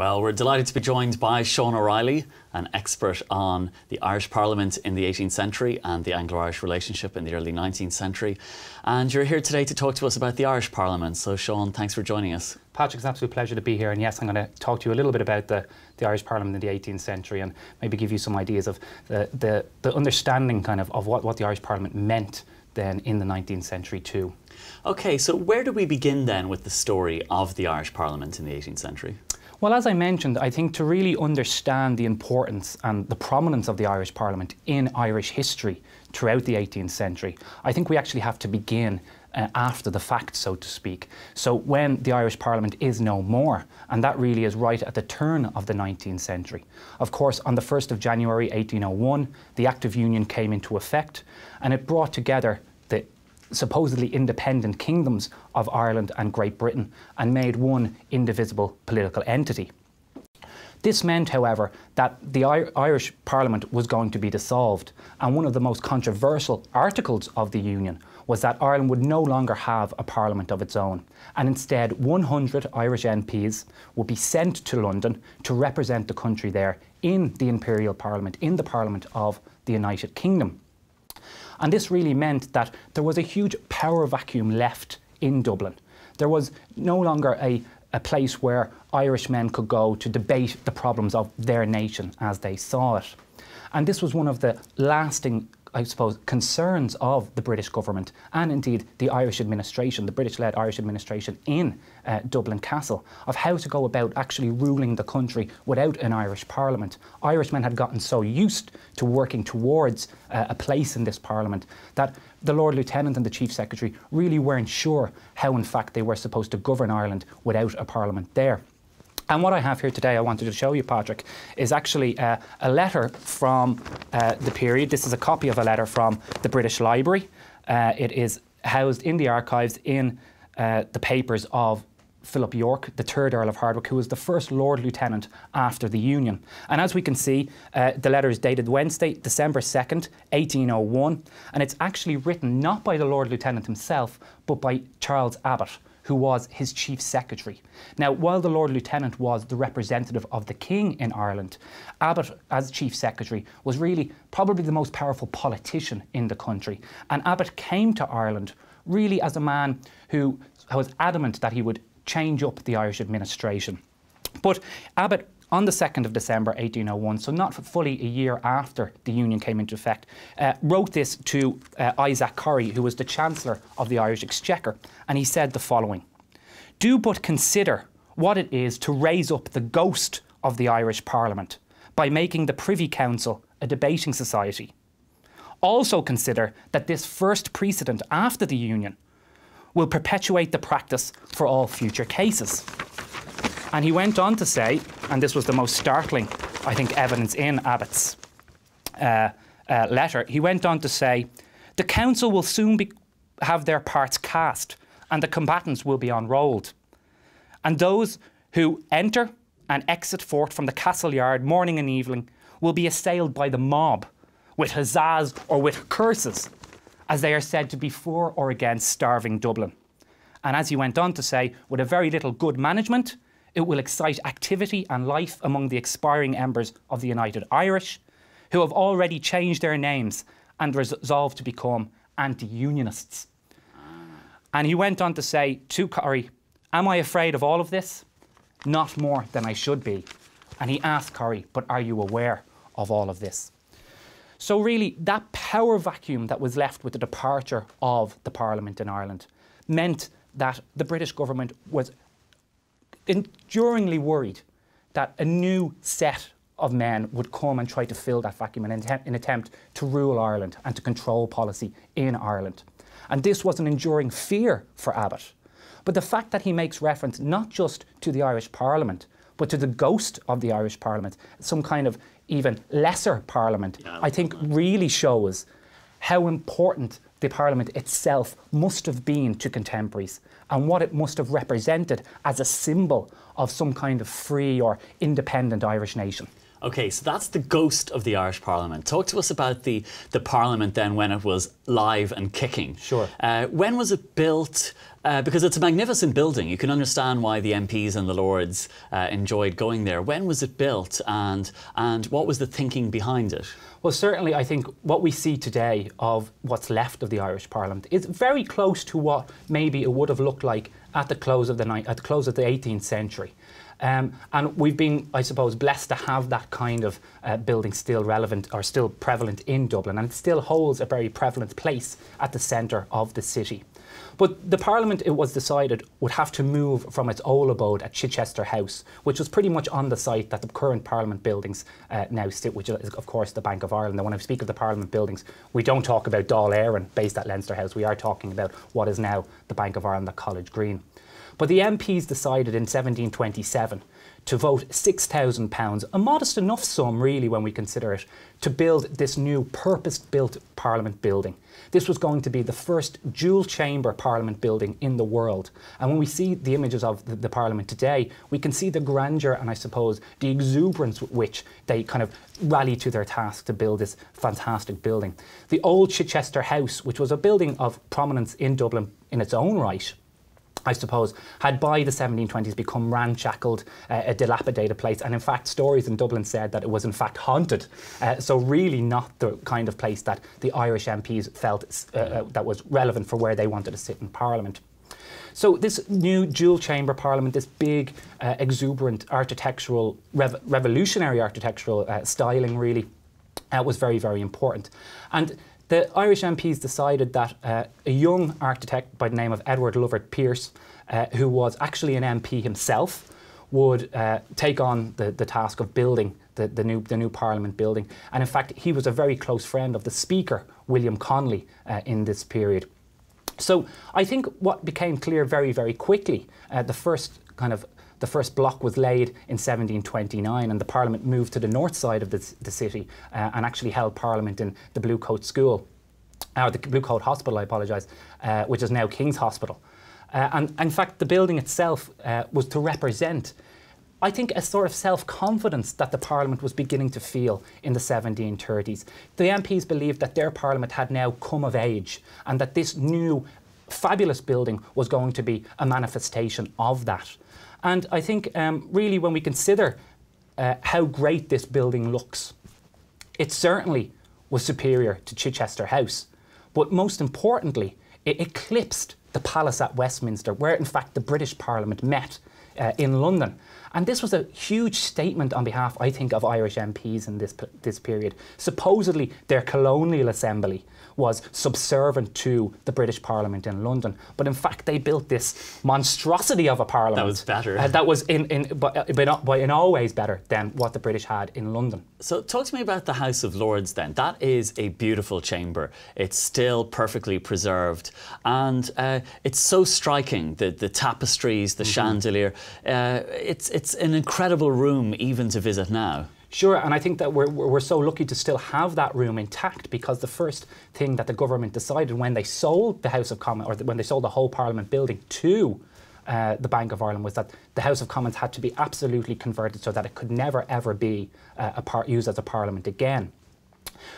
Well, we're delighted to be joined by Sean O'Reilly, an expert on the Irish Parliament in the 18th century and the Anglo-Irish relationship in the early 19th century. And you're here today to talk to us about the Irish Parliament. So, Sean, thanks for joining us. Patrick, it's an absolute pleasure to be here. And yes, I'm going to talk to you a little bit about the Irish Parliament in the 18th century and maybe give you some ideas of the understanding kind of what the Irish Parliament meant then in the 19th century too. OK, so where do we begin then with the story of the Irish Parliament in the 18th century? Well, as I mentioned, I think to really understand the importance and the prominence of the Irish Parliament in Irish history throughout the 18th century, I think we actually have to begin after the fact, so to speak. So when the Irish Parliament is no more, and that really is right at the turn of the 19th century. Of course, on the 1st of January 1801, the Act of Union came into effect, and it brought together the supposedly independent kingdoms of Ireland and Great Britain and made one indivisible political entity. This meant, however, that the Irish Parliament was going to be dissolved, and one of the most controversial articles of the Union was that Ireland would no longer have a parliament of its own, and instead 100 Irish MPs would be sent to London to represent the country there in the Imperial Parliament, in the Parliament of the United Kingdom. And this really meant that there was a huge power vacuum left in Dublin. There was no longer a place where Irish men could go to debate the problems of their nation as they saw it. And this was one of the lasting, I suppose, concerns of the British government and indeed the Irish administration, the British-led Irish administration in Dublin Castle, of how to go about actually ruling the country without an Irish Parliament. Irishmen had gotten so used to working towards a place in this Parliament that the Lord Lieutenant and the Chief Secretary really weren't sure how in fact they were supposed to govern Ireland without a Parliament there. And what I have here today, I wanted to show you, Patrick, is actually a letter from the period. This is a copy of a letter from the British Library. It is housed in the archives in the papers of Philip York, the 3rd Earl of Hardwicke, who was the first Lord Lieutenant after the Union. And as we can see, the letter is dated Wednesday, December 2nd, 1801. And it's actually written not by the Lord Lieutenant himself, but by Charles Abbott, who was his Chief Secretary. Now, while the Lord Lieutenant was the representative of the King in Ireland, Abbott, as Chief Secretary, was really probably the most powerful politician in the country. And Abbott came to Ireland really as a man who was adamant that he would change up the Irish administration. But Abbott, on the 2nd of December 1801, so not fully a year after the Union came into effect, wrote this to Isaac Corrie, who was the Chancellor of the Irish Exchequer, and he said the following: "Do but consider what it is to raise up the ghost of the Irish Parliament by making the Privy Council a debating society. Also consider that this first precedent after the Union will perpetuate the practice for all future cases." And he went on to say, and this was the most startling, I think, evidence in Abbott's letter, he went on to say, "The council will soon have their parts cast and the combatants will be unrolled. And those who enter and exit forth from the castle yard morning and evening will be assailed by the mob with huzzas or with curses, as they are said to be for or against starving Dublin. And as he went on to say, with a very little good management, it will excite activity and life among the expiring embers of the United Irish, who have already changed their names and resolved to become anti-unionists." And he went on to say to Corrie, "Am I afraid of all of this? Not more than I should be." And he asked Corrie, "But are you aware of all of this?" So really, that power vacuum that was left with the departure of the Parliament in Ireland meant that the British government was enduringly worried that a new set of men would come and try to fill that vacuum in an attempt to rule Ireland and to control policy in Ireland. And this was an enduring fear for Abbott. But the fact that he makes reference not just to the Irish Parliament, but to the ghost of the Irish Parliament, some kind of even lesser Parliament, I think really shows how important the Parliament itself must have been to contemporaries and what it must have represented as a symbol of some kind of free or independent Irish nation. Okay, so that's the ghost of the Irish Parliament. Talk to us about the Parliament then when it was live and kicking. Sure. When was it built? Because it's a magnificent building. You can understand why the MPs and the Lords enjoyed going there. When was it built, and what was the thinking behind it? Well, certainly I think what we see today of what's left of the Irish Parliament is very close to what maybe it would have looked like at the close of the 18th century. And we've been, I suppose, blessed to have that kind of building still relevant or still prevalent in Dublin, and it still holds a very prevalent place at the centre of the city. But the Parliament, it was decided, would have to move from its old abode at Chichester House, which was pretty much on the site that the current Parliament buildings now sit, which is, of course, the Bank of Ireland. And when I speak of the Parliament buildings, we don't talk about Dáil Éireann, based at Leinster House. We are talking about what is now the Bank of Ireland at College Green. But the MPs decided in 1727 to vote £6,000, a modest enough sum really when we consider it, to build this new purpose-built Parliament building. This was going to be the first dual-chamber Parliament building in the world. And when we see the images of the Parliament today, we can see the grandeur and, I suppose, the exuberance with which they kind of rally to their task to build this fantastic building. The old Chichester House, which was a building of prominence in Dublin in its own right, I suppose, had by the 1720s become ramshackled, a dilapidated place. And in fact, stories in Dublin said that it was in fact haunted. So really not the kind of place that the Irish MPs felt that was relevant for where they wanted to sit in Parliament. So this new dual-chamber Parliament, this big, exuberant architectural, revolutionary architectural styling really was very, very important. And the Irish MPs decided that a young architect by the name of Edward Lovett Pearce, who was actually an MP himself, would take on the task of building the new Parliament building. And in fact, he was a very close friend of the Speaker, William Connolly, in this period. So I think what became clear very, very quickly, the first block was laid in 1729, and the Parliament moved to the north side of the city and actually held Parliament in the Blue Coat School, or the Blue Coat Hospital, I apologise, which is now King's Hospital. And in fact, the building itself was to represent, I think, a sort of self-confidence that the Parliament was beginning to feel in the 1730s. The MPs believed that their Parliament had now come of age, and that this new fabulous building was going to be a manifestation of that. And I think really when we consider how great this building looks, it certainly was superior to Chichester House. But most importantly, it eclipsed the Palace at Westminster, where in fact the British Parliament met in London. And this was a huge statement on behalf, I think, of Irish MPs in this period. Supposedly their colonial assembly was subservient to the British Parliament in London, but in fact they built this monstrosity of a Parliament. That was better. That was in all ways better than what the British had in London. So talk to me about the House of Lords then. That is a beautiful chamber. It's still perfectly preserved, and it's so striking, the tapestries, the chandelier. It's an incredible room even to visit now. Sure, and I think that we're so lucky to still have that room intact, because the first thing that the government decided when they sold the House of Commons, or when they sold the whole Parliament building to the Bank of Ireland, was that the House of Commons had to be absolutely converted so that it could never ever be used as a Parliament again.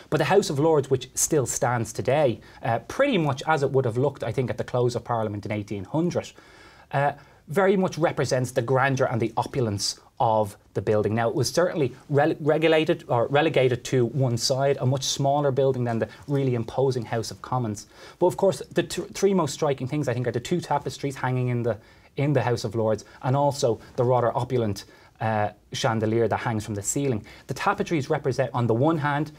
But the House of Lords, which still stands today, pretty much as it would have looked, I think, at the close of Parliament in 1800, very much represents the grandeur and the opulence of the building. Now, it was certainly relegated to one side, a much smaller building than the really imposing House of Commons. But of course, the three most striking things, I think, are the two tapestries hanging in the House of Lords, and also the rather opulent chandelier that hangs from the ceiling. The tapestries represent, on the one hand,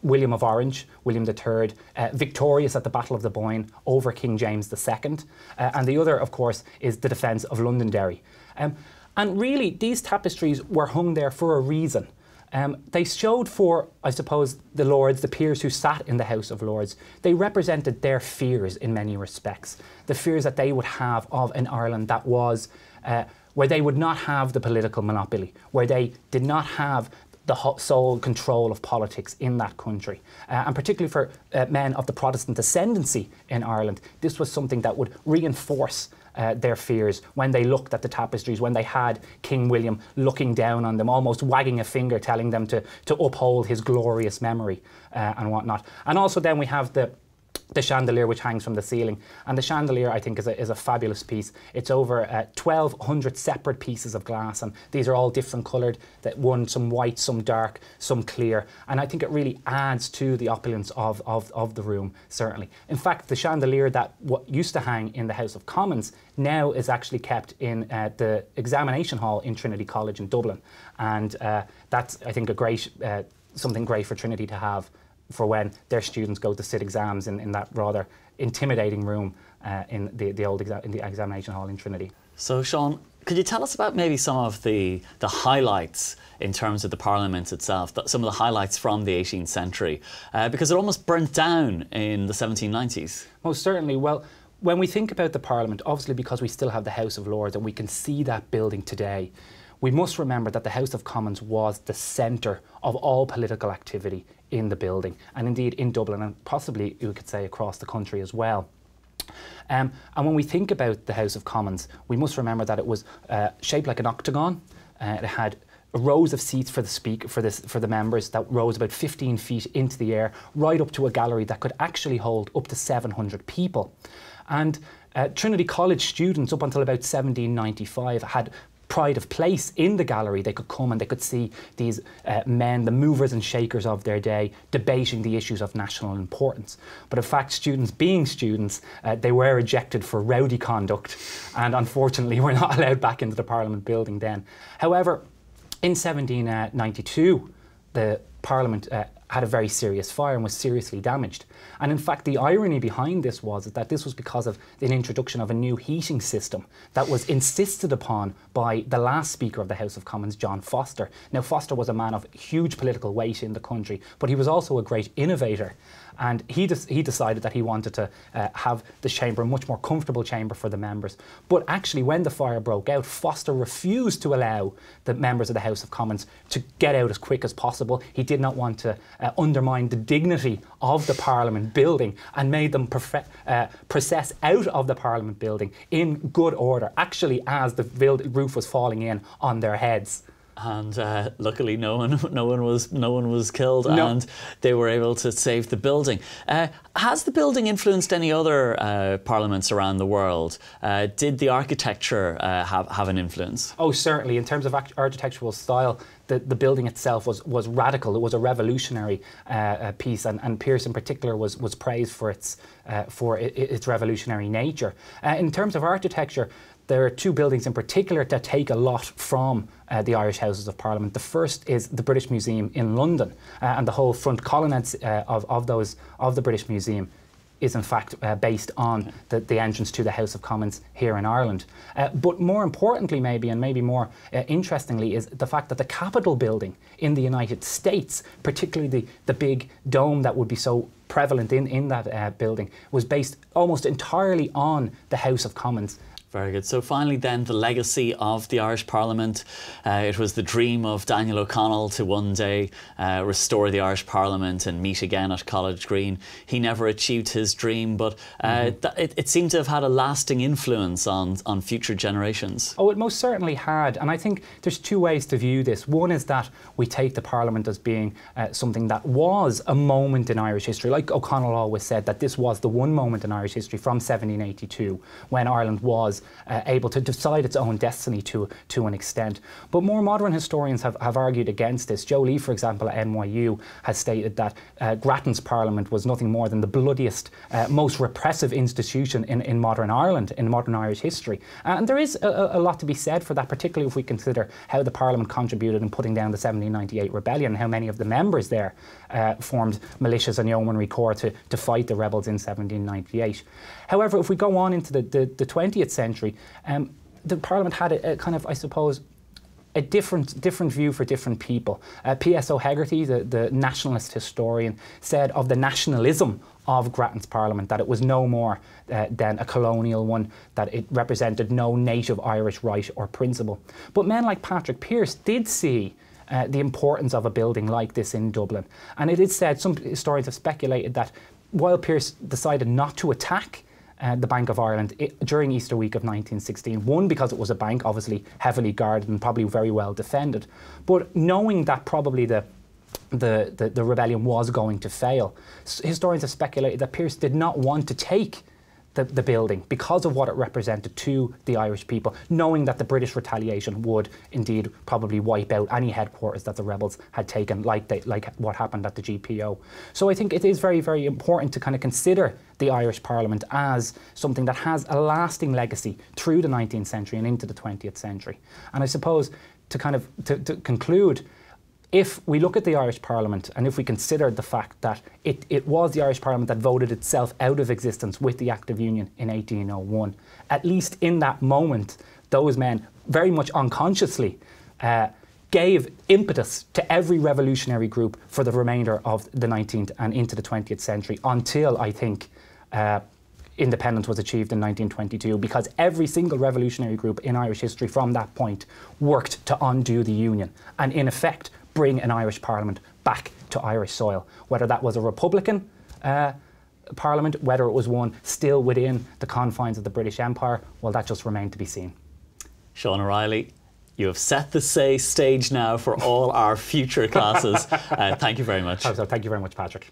William of Orange, William III, victorious at the Battle of the Boyne over King James II, and the other, of course, is the defence of Londonderry. And really, these tapestries were hung there for a reason. They showed for, I suppose, the Lords, the peers who sat in the House of Lords, they represented their fears in many respects. The fears that they would have of an Ireland that was, where they would not have the political monopoly, where they did not have the sole control of politics in that country. And particularly for men of the Protestant ascendancy in Ireland, this was something that would reinforce their fears when they looked at the tapestries, when they had King William looking down on them, almost wagging a finger, telling them to uphold his glorious memory and whatnot. And also then we have the chandelier which hangs from the ceiling. And the chandelier, I think, is a fabulous piece. It's over 1,200 separate pieces of glass, and these are all different coloured, some white, some dark, some clear. And I think it really adds to the opulence of the room, certainly. In fact, the chandelier that used to hang in the House of Commons now is actually kept in the examination hall in Trinity College in Dublin. And that's, I think, something great for Trinity to have for when their students go to sit exams in that rather intimidating room in the examination hall in Trinity. So, Sean, could you tell us about maybe some of the highlights in terms of the Parliament itself, some of the highlights from the 18th century? Because it almost burnt down in the 1790s. Most certainly. Well, when we think about the Parliament, obviously because we still have the House of Lords and we can see that building today, we must remember that the House of Commons was the centre of all political activity in the building, and indeed in Dublin, and possibly you could say across the country as well. And when we think about the House of Commons, we must remember that it was shaped like an octagon. It had rows of seats for the members that rose about 15 feet into the air, right up to a gallery that could actually hold up to 700 people. And Trinity College students up until about 1795 had pride of place in the gallery. They could come and they could see these men, the movers and shakers of their day, debating the issues of national importance. But in fact, students being students, they were ejected for rowdy conduct and unfortunately were not allowed back into the Parliament building then. However, in 1792, the Parliament had a very serious fire and was seriously damaged. And in fact, the irony behind this was that this was because of the introduction of a new heating system that was insisted upon by the last Speaker of the House of Commons, John Foster. Now, Foster was a man of huge political weight in the country, but he was also a great innovator. And he decided that he wanted to have the chamber a much more comfortable chamber for the members. But actually, when the fire broke out, Foster refused to allow the members of the House of Commons to get out as quick as possible. He did not want to undermine the dignity of the Parliament building and made them process out of the Parliament building in good order, actually as the roof was falling in on their heads. And luckily, no one was killed, and they were able to save the building. Has the building influenced any other parliaments around the world? Did the architecture have an influence? Oh, certainly. In terms of architectural style, the building itself was radical. It was a revolutionary piece, and Pearse in particular was praised for its revolutionary nature. In terms of architecture, there are two buildings in particular that take a lot from the Irish Houses of Parliament. The first is the British Museum in London, and the whole front colonnades of the British Museum is in fact based on the entrance to the House of Commons here in Ireland. But more importantly maybe more interestingly, is the fact that the Capitol building in the United States, particularly the big dome that would be so prevalent in that building, was based almost entirely on the House of Commons. Very good. So finally then, the legacy of the Irish Parliament. It was the dream of Daniel O'Connell to one day restore the Irish Parliament and meet again at College Green. He never achieved his dream, but it seemed to have had a lasting influence on future generations. Oh, it most certainly had. And I think there's two ways to view this. One is that we take the Parliament as being something that was a moment in Irish history. Like O'Connell always said, that this was the one moment in Irish history from 1782 when Ireland was able to decide its own destiny to an extent. But more modern historians have argued against this. Joe Lee, for example, at NYU, has stated that Grattan's Parliament was nothing more than the bloodiest, most repressive institution in modern Ireland, in modern Irish history. And there is a lot to be said for that, particularly if we consider how the Parliament contributed in putting down the 1798 rebellion, and how many of the members there formed militias and yeomanry corps to fight the rebels in 1798. However, if we go on into the 20th century, the Parliament had a kind of, I suppose, a different view for different people. P.S. O'Hegarty, the nationalist historian, said of the nationalism of Grattan's Parliament that it was no more than a colonial one, that it represented no native Irish right or principle. But men like Patrick Pearse did see the importance of a building like this in Dublin. And it is said, some historians have speculated that while Pearse decided not to attack the Bank of Ireland during Easter week of 1916. One, because it was a bank, obviously heavily guarded and probably very well defended. But knowing that probably the rebellion was going to fail, historians have speculated that Pearse did not want to take the building because of what it represented to the Irish people, knowing that the British retaliation would indeed probably wipe out any headquarters that the rebels had taken, like what happened at the GPO. So I think it is very, very important to kind of consider the Irish Parliament as something that has a lasting legacy through the 19th century and into the 20th century. And I suppose to kind of to conclude, if we look at the Irish Parliament and if we consider the fact that it was the Irish Parliament that voted itself out of existence with the Act of Union in 1801, at least in that moment, those men very much unconsciously gave impetus to every revolutionary group for the remainder of the 19th and into the 20th century until, I think, independence was achieved in 1922, because every single revolutionary group in Irish history from that point worked to undo the Union and, in effect, bring an Irish Parliament back to Irish soil. Whether that was a Republican Parliament, whether it was one still within the confines of the British Empire, well, that just remained to be seen. Sean O'Reilly, you have set the stage now for all our future classes. Thank you very much. So, thank you very much, Patrick.